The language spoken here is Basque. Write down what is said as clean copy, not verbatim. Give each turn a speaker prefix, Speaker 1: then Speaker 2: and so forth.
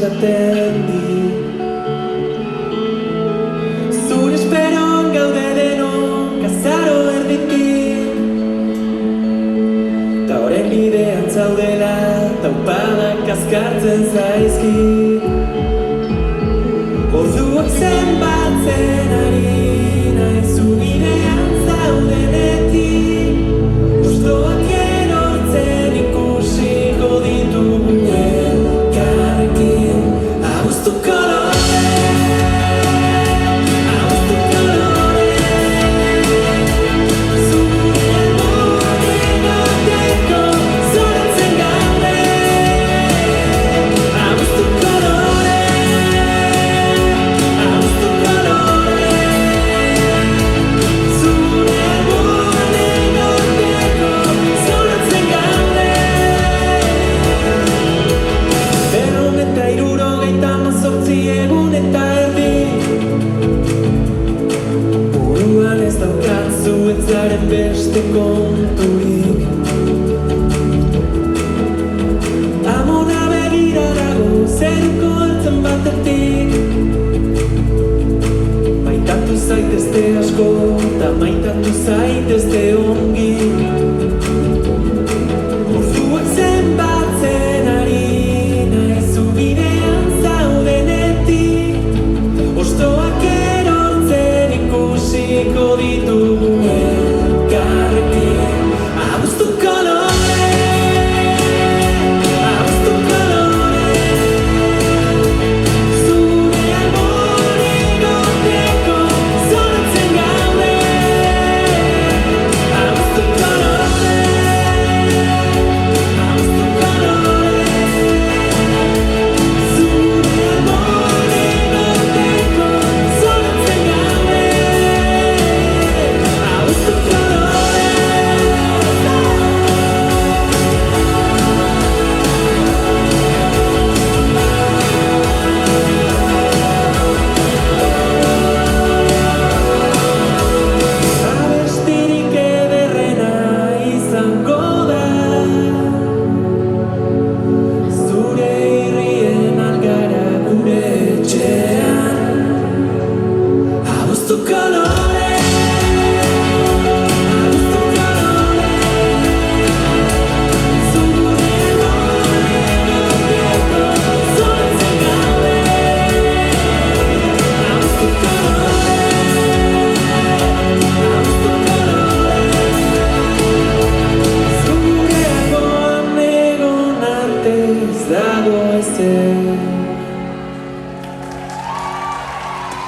Speaker 1: esaten di. Zure esperon gaude denok azaro erditik, ta horren bidean zaudela taupadak azkartzen zaizkit. Orduak zenbatzen ari naiz zu bidean zaudenetik, hostoak erotzen ikusiko ditugu elkarrekin. Abuztu kolore, abuztu kolore, zure helmugatik egoteko zoratzen gaude. Abuztu kolore, abuztu kolore, zure helmugatik egoteko zoratzen gaude. Berrehun eta hirurogeita hemezortzi egun eta erdi, buruan ez daukat ez zaren beste konturik. Amona begira dago zeruko ertzen batetik, maitatu zaitezte asko eta maitatu zaitezte ondo.